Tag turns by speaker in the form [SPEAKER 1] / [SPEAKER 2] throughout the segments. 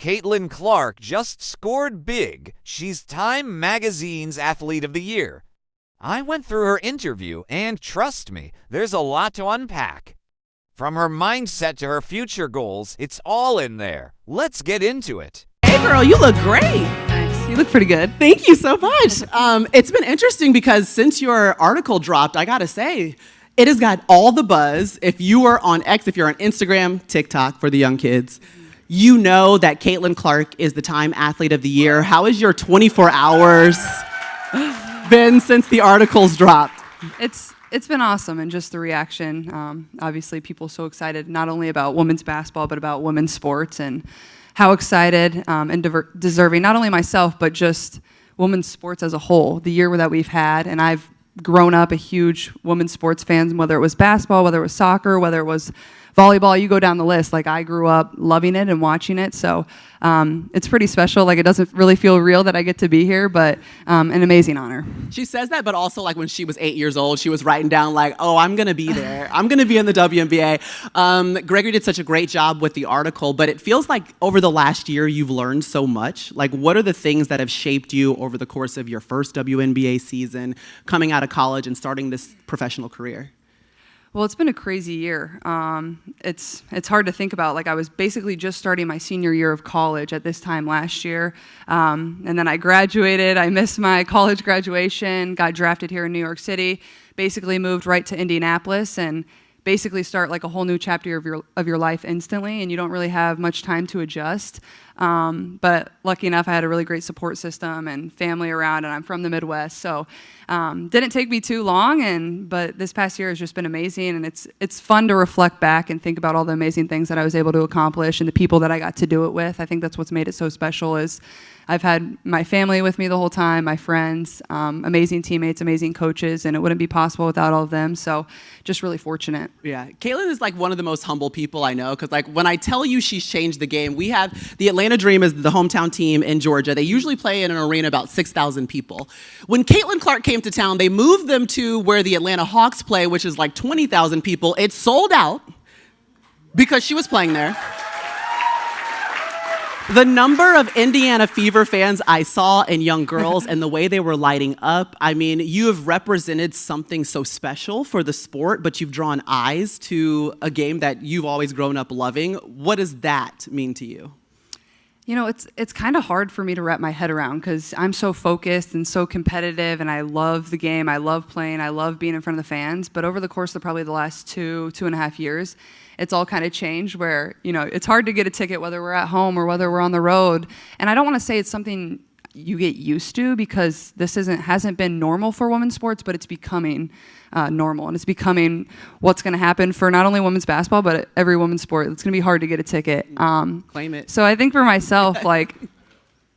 [SPEAKER 1] Caitlin Clark just scored big. She's Time Magazine's Athlete of the Year. I went through her interview, and trust me, there's a lot to unpack. From her mindset to her future goals, it's all in there. Let's get into it.
[SPEAKER 2] Hey girl, you look great.
[SPEAKER 3] Thanks. You look pretty good.
[SPEAKER 2] Thank you so much. It's been interesting because since your article dropped, I gotta say, it has got all the buzz. If you are on X, if you're on Instagram, TikTok for the young kids, you know that Caitlin Clark is the Time Athlete of the Year. How has your 24 hours been since the articles dropped?
[SPEAKER 3] It's been awesome, and just the reaction. Obviously, people so excited not only about women's basketball but about women's sports, and how excited and deserving not only myself but just women's sports as a whole. The year that we've had, and I've grown up a huge women's sports fan, whether it was basketball, whether it was soccer, whether it was volleyball, you go down the list. Like, I grew up loving it and watching it, so it's pretty special. Like, it doesn't really feel real that I get to be here, but an amazing honor.
[SPEAKER 2] She says that, but also, like, when she was 8 years old, she was writing down, like, oh, I'm gonna be there. I'm gonna be in the WNBA. Gregory did such a great job with the article, but it feels like over the last year, you've learned so much. Like, what are the things that have shaped you over the course of your first WNBA season, coming out of college and starting this professional career?
[SPEAKER 3] Well, it's been a crazy year. It's hard to think about. Like, I was basically just starting my senior year of college at this time last year, and then I graduated. I missed my college graduation, got drafted here in New York City, basically moved right to Indianapolis, and basically start like a whole new chapter of your life instantly, and you don't really have much time to adjust. But lucky enough, I had a really great support system and family around, and I'm from the Midwest, so didn't take me too long. But this past year has just been amazing, and it's fun to reflect back and think about all the amazing things that I was able to accomplish and the people that I got to do it with. I think that's what's made it so special. Is I've had my family with me the whole time, my friends, amazing teammates, amazing coaches, and it wouldn't be possible without all of them. So just really fortunate.
[SPEAKER 2] Yeah, Caitlin is like one of the most humble people I know, because like when I tell you she's changed the game, we have the Atlanta Dream is the hometown team in Georgia. They usually play in an arena about 6,000 people. When Caitlin Clark came to town, they moved them to where the Atlanta Hawks play, which is like 20,000 people. It sold out because she was playing there. The number of Indiana Fever fans I saw in young girls and the way they were lighting up, I mean, you have represented something so special for the sport, but you've drawn eyes to a game that you've always grown up loving. What does that mean to you?
[SPEAKER 3] You know, it's kind of hard for me to wrap my head around because I'm so focused and so competitive, and I love the game, I love playing, I love being in front of the fans. But over the course of probably the last 2.5 years, it's all kind of changed where, you know, it's hard to get a ticket whether we're at home or whether we're on the road. And I don't want to say it's something you get used to, because this hasn't been normal for women's sports, but it's becoming normal, and it's becoming what's going to happen for not only women's basketball but every women's sport. It's going to be hard to get a ticket.
[SPEAKER 2] Claim it.
[SPEAKER 3] So I think for myself, like,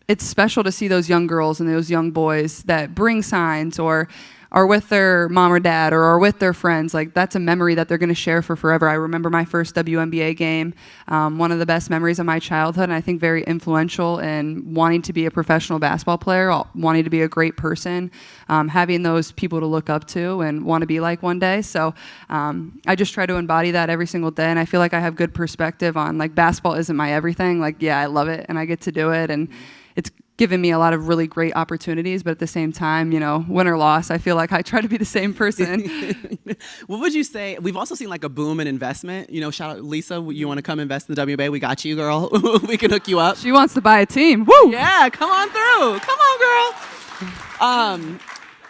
[SPEAKER 3] it's special to see those young girls and those young boys that bring signs or are with their mom or dad or are with their friends. Like, that's a memory that they're going to share for forever. I remember my first WNBA game, one of the best memories of my childhood, and I think very influential in wanting to be a professional basketball player, wanting to be a great person, having those people to look up to and want to be like one day. So I just try to embody that every single day, and I feel like I have good perspective on, like, basketball isn't my everything. Like, yeah, I love it, and I get to do it, and it's given me a lot of really great opportunities, but at the same time, you know, win or loss, I feel like I try to be the same person.
[SPEAKER 2] What would you say? We've also seen like a boom in investment. You know, shout out Lisa, you want to come invest in the WNBA? We got you, girl. We can hook you up.
[SPEAKER 3] She wants to buy a team. Woo!
[SPEAKER 2] Yeah, come on through. Come on, girl.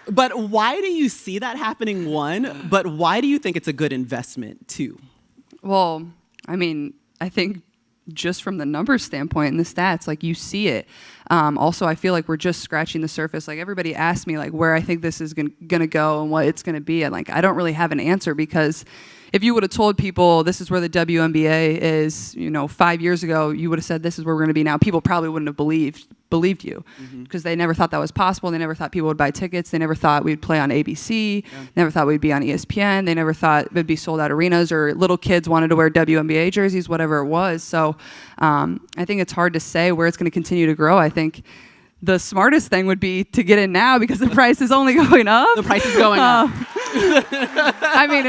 [SPEAKER 2] But why do you see that happening, one? But why do you think it's a good investment, two?
[SPEAKER 3] Well, I mean, I think just from the numbers standpoint and the stats, like, you see it. Also, I feel like we're just scratching the surface. Like, everybody asks me, like, where I think this is gonna go and what it's gonna be, and like, I don't really have an answer, because if you would have told people this is where the WNBA is, you know, 5 years ago, you would have said this is where we're gonna be now. People probably wouldn't have believed you, because they never thought that was possible. They never thought people would buy tickets. They never thought we'd play on ABC. Never thought we'd be on ESPN. They never thought it'd be sold out arenas, or little kids wanted to wear WNBA jerseys, whatever it was. So I think it's hard to say where it's going to continue to grow. I think the smartest thing would be to get in now, because the price is only going up.
[SPEAKER 2] The price is going up.
[SPEAKER 3] I mean,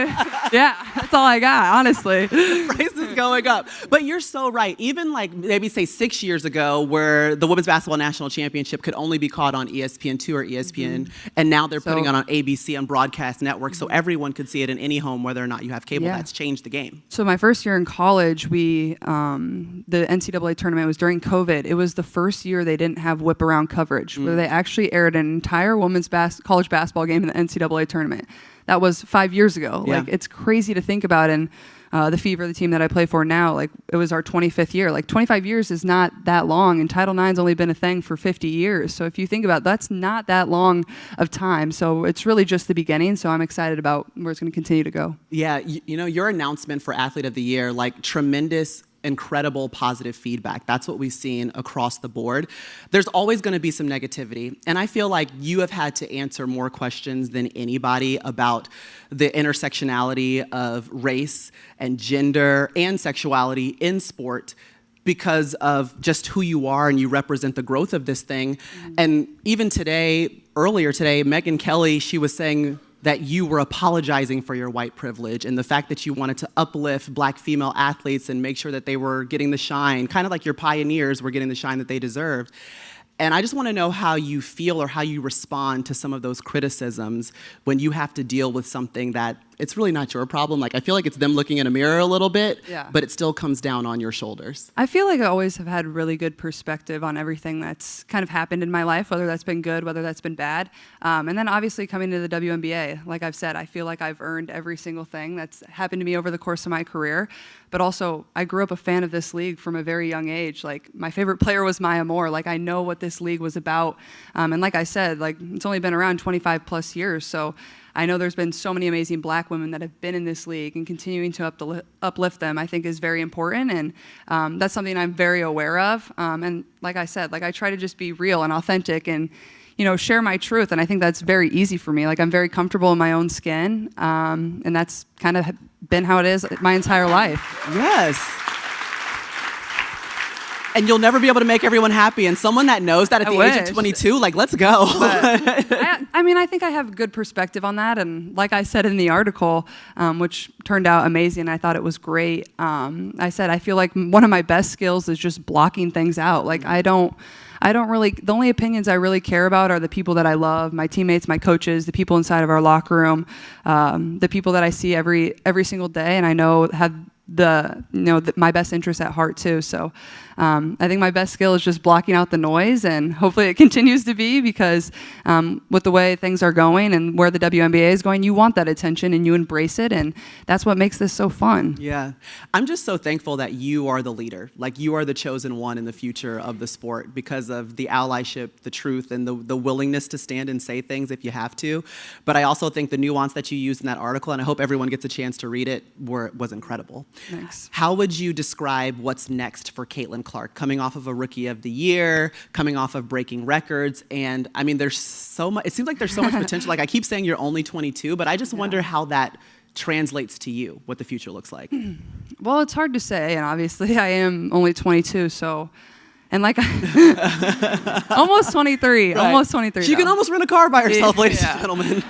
[SPEAKER 3] yeah, that's all I got, honestly.
[SPEAKER 2] Price is going up. But you're so right. Even like maybe say 6 years ago where the Women's Basketball National Championship could only be caught on ESPN2 or ESPN, and now they're putting it on ABC on broadcast networks so everyone could see it in any home whether or not you have cable.
[SPEAKER 3] Yeah.
[SPEAKER 2] That's changed the game.
[SPEAKER 3] So my first year in college, the NCAA tournament was during COVID. It was the first year they didn't have whip around coverage, where they actually aired an entire women's college basketball game in the NCAA tournament. That was 5 years ago.
[SPEAKER 2] Yeah.
[SPEAKER 3] Like, it's crazy to think about. And the Fever, the team that I play for now, like, it was our 25th year. Like, 25 years is not that long, and Title IX's only been a thing for 50 years. So if you think about it, that's not that long of time. So it's really just the beginning. So I'm excited about where it's going to continue to go.
[SPEAKER 2] Yeah, you know, your announcement for Athlete of the Year, like tremendous, incredible positive feedback. That's what we've seen across the board. There's always going to be some negativity. And I feel like you have had to answer more questions than anybody about the intersectionality of race and gender and sexuality in sport because of just who you are and you represent the growth of this thing. And even today, earlier today, Megyn Kelly, she was saying that you were apologizing for your white privilege and the fact that you wanted to uplift Black female athletes and make sure that they were getting the shine, kind of like your pioneers were getting the shine that they deserved. And I just want to know how you feel or how you respond to some of those criticisms when you have to deal with something that it's really not your problem. Like, I feel like it's them looking in a mirror a little bit, but it still comes down on your shoulders.
[SPEAKER 3] I feel like I always have had really good perspective on everything that's kind of happened in my life, whether that's been good, whether that's been bad. And then obviously coming to the WNBA, like I've said, I feel like I've earned every single thing that's happened to me over the course of my career. But also, I grew up a fan of this league from a very young age. Like, my favorite player was Maya Moore. Like, I know what this league was about. And like I said, like, it's only been around 25 plus years. So I know there's been so many amazing Black women that have been in this league, and continuing to uplift them, I think, is very important. And that's something I'm very aware of. And like I said, like, I try to just be real and authentic and, you know, share my truth. And I think that's very easy for me. Like, I'm very comfortable in my own skin. And that's kind of been how it is my entire life.
[SPEAKER 2] Yes. And you'll never be able to make everyone happy. And someone that knows that at the age of 22, like, let's go.
[SPEAKER 3] I mean, I think I have good perspective on that. And like I said in the article, which turned out amazing, I thought it was great. I said, I feel like one of my best skills is just blocking things out. Like, I don't really, the only opinions I really care about are the people that I love, my teammates, my coaches, the people inside of our locker room, the people that I see every single day, and I know have my best interests at heart too. So I think my best skill is just blocking out the noise, and hopefully it continues to be, because with the way things are going and where the WNBA is going, you want that attention and you embrace it, and that's what makes this so fun.
[SPEAKER 2] Yeah. I'm just so thankful that you are the leader. Like, you are the chosen one in the future of the sport because of the allyship, the truth, and the willingness to stand and say things if you have to. But I also think the nuance that you used in that article, and I hope everyone gets a chance to read it, was incredible.
[SPEAKER 3] Thanks.
[SPEAKER 2] How would you describe what's next for Caitlin Clark, coming off of a Rookie of the Year, coming off of breaking records? And I mean, there's so much, it seems like there's so much potential. Like, I keep saying you're only 22, but I just wonder how that translates to you, what the future looks like.
[SPEAKER 3] Well, it's hard to say, and obviously I am only 22, so, and like, almost 23,
[SPEAKER 2] Right.
[SPEAKER 3] Almost 23.
[SPEAKER 2] She can almost rent a car by herself, ladies and
[SPEAKER 3] Yeah.
[SPEAKER 2] gentlemen.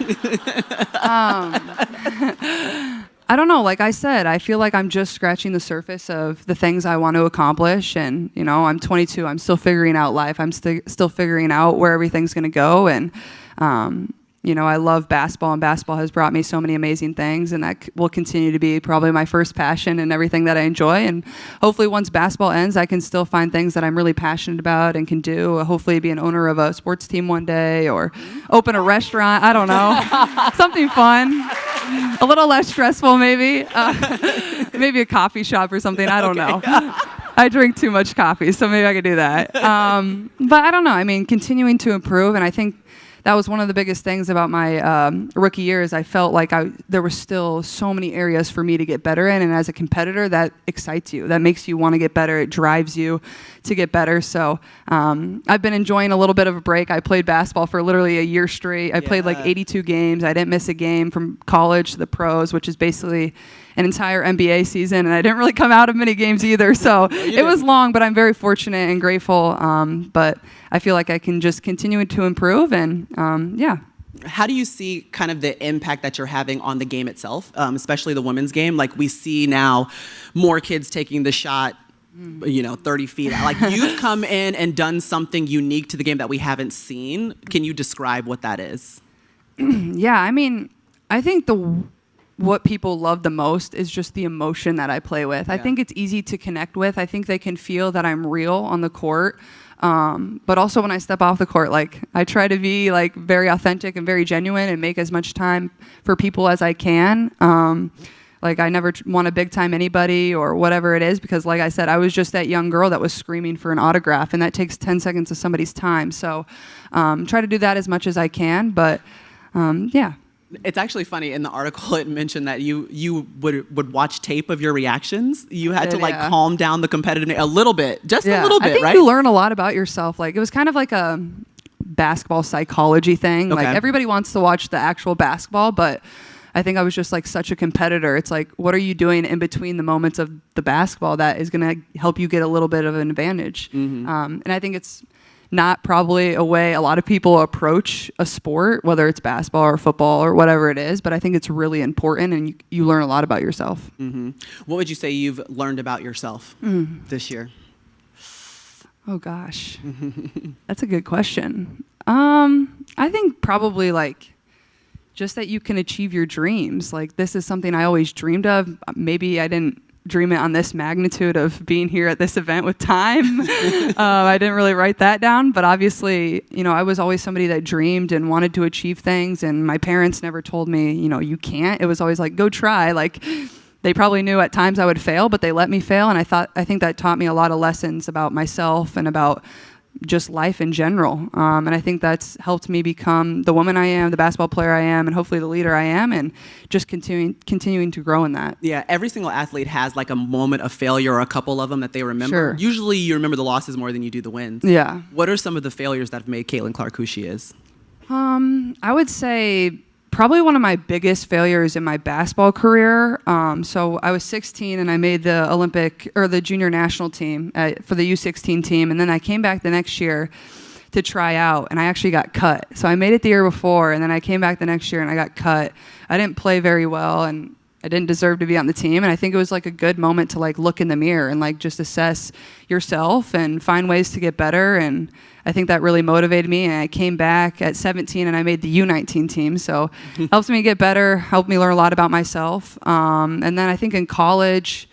[SPEAKER 3] I don't know. Like I said, I feel like I'm just scratching the surface of the things I want to accomplish. And, you know, I'm 22. I'm still figuring out life. I'm still figuring out where everything's going to go. And, you know, I love basketball, and basketball has brought me so many amazing things, and that will continue to be probably my first passion and everything that I enjoy. And hopefully once basketball ends, I can still find things that I'm really passionate about and can do. Hopefully be an owner of a sports team one day, or open a restaurant. I don't know. Something fun. A little less stressful, maybe. Maybe a coffee shop or something. I don't know. I drink too much coffee, so maybe I could do that. But I don't know. I mean, continuing to improve, and I think that was one of the biggest things about my rookie year, is I felt like there were still so many areas for me to get better in. And as a competitor, that excites you. That makes you want to get better. It drives you to get better. So I've been enjoying a little bit of a break. I played basketball for literally a year straight. I played like 82 games. I didn't miss a game from college to the pros, which is basically an entire NBA season, and I didn't really come out of many games either. So it was long, but I'm very fortunate and grateful. But I feel like I can just continue to improve, and yeah.
[SPEAKER 2] How do you see kind of the impact that you're having on the game itself, especially the women's game? Like we see now more kids taking the shot, 30 feet. Like you've come in and done something unique to the game that we haven't seen. Can you describe what that is?
[SPEAKER 3] Yeah, I mean, I think what people love the most is just the emotion that I play with. I think it's easy to connect with. I think they can feel that I'm real on the court. But also when I step off the court, like I try to be like very authentic and very genuine and make as much time for people as I can. Like I never want to big time anybody or whatever it is, because like I said, I was just that young girl that was screaming for an autograph, and that takes 10 seconds of somebody's time. So try to do that as much as I can. But yeah.
[SPEAKER 2] It's actually funny. In the article, it mentioned that you would watch tape of your reactions. You had to calm down the competitive a little bit, just a little bit,
[SPEAKER 3] I think
[SPEAKER 2] right?
[SPEAKER 3] you learn a lot about yourself. Like it was kind of like a basketball psychology thing.
[SPEAKER 2] Okay.
[SPEAKER 3] Like everybody wants to watch the actual basketball, but I think I was just like such a competitor. It's like, what are you doing in between the moments of the basketball that is going to help you get a little bit of an advantage?
[SPEAKER 2] Mm-hmm.
[SPEAKER 3] And I think it's not probably a way a lot of people approach a sport, whether it's basketball or football or whatever it is, but I think it's really important, and you learn a lot about yourself.
[SPEAKER 2] Mm-hmm. What would you say you've learned about yourself this year?
[SPEAKER 3] Oh gosh, that's a good question. I think probably like just that you can achieve your dreams. Like this is something I always dreamed of. Maybe I didn't dream it on this magnitude of being here at this event with time. I didn't really write that down, but obviously, I was always somebody that dreamed and wanted to achieve things, and my parents never told me, you can't. It was always like, go try. Like they probably knew at times I would fail, but they let me fail, and I think that taught me a lot of lessons about myself and about just life in general. And I think that's helped me become the woman I am, the basketball player I am, and hopefully the leader I am, and just continuing to grow in that.
[SPEAKER 2] Yeah, every single athlete has like a moment of failure or a couple of them that they remember.
[SPEAKER 3] Sure.
[SPEAKER 2] Usually you remember the losses more than you do the wins.
[SPEAKER 3] Yeah.
[SPEAKER 2] What are some of the failures that have made Caitlin Clark who she is?
[SPEAKER 3] I would say probably one of my biggest failures in my basketball career. So I was 16 and I made the Olympic or the junior national team for the U16 team. And then I came back the next year to try out, and I actually got cut. So I made it the year before, and then I came back the next year and I got cut. I didn't play very well, and I didn't deserve to be on the team. And I think it was like a good moment to like look in the mirror and like just assess yourself and find ways to get better. And I think that really motivated me. And I came back at 17 and I made the U19 team. So helped me get better, helped me learn a lot about myself. And then I think in college,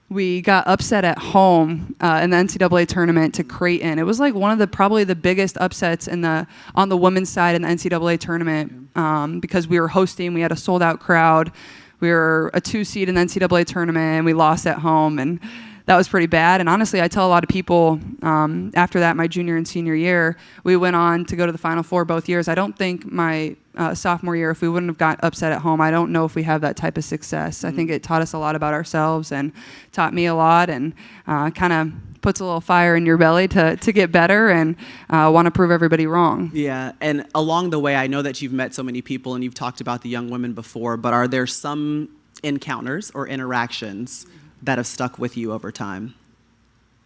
[SPEAKER 3] we got upset at home in the NCAA tournament to Creighton. It was like one of the probably the biggest upsets on the women's side in the NCAA tournament because we were hosting. We had a sold out crowd. We were a 2 seed in the NCAA tournament, and we lost at home, and that was pretty bad. And honestly, I tell a lot of people after that, my junior and senior year, we went on to go to the Final Four both years. I don't think my sophomore year, if we wouldn't have got upset at home, I don't know if we have that type of success. Mm-hmm. I think it taught us a lot about ourselves and taught me a lot, and kind of puts a little fire in your belly to get better and want to prove everybody wrong.
[SPEAKER 2] Yeah, and along the way, I know that you've met so many people and you've talked about the young women before, but are there some encounters or interactions that have stuck with you over time?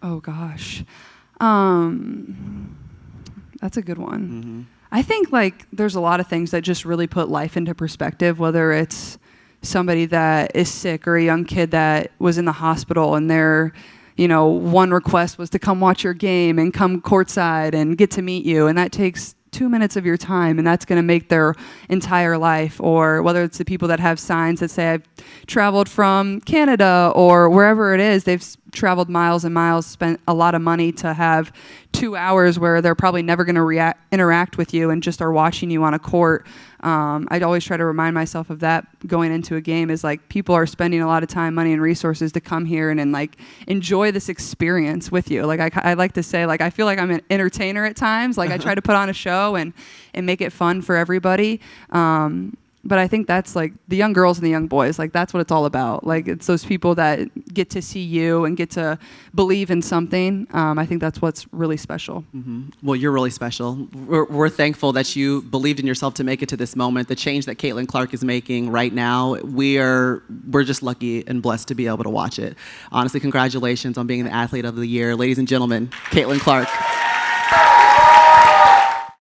[SPEAKER 3] Oh gosh, that's a good one. Mm-hmm. I think like there's a lot of things that just really put life into perspective, whether it's somebody that is sick or a young kid that was in the hospital and their one request was to come watch your game and come courtside and get to meet you, and that takes 2 minutes of your time, and that's going to make their entire life. Or whether it's the people that have signs that say, I've traveled from Canada or wherever it is, they've traveled miles and miles, spent a lot of money to have 2 hours where they're probably never going to interact with you and just are watching you on a court. I'd always try to remind myself of that going into a game, is like people are spending a lot of time, money, and resources to come here and like enjoy this experience with you. Like I like to say, like I feel like I'm an entertainer at times. Like I try to put on a show and make it fun for everybody. But I think that's like the young girls and the young boys, like that's what it's all about. Like it's those people that get to see you and get to believe in something. I think that's what's really special.
[SPEAKER 2] Mm-hmm. Well, you're really special. We're thankful that you believed in yourself to make it to this moment. The change that Caitlin Clark is making right now, we're just lucky and blessed to be able to watch it. Honestly, congratulations on being the Athlete of the Year. Ladies and gentlemen, Caitlin Clark.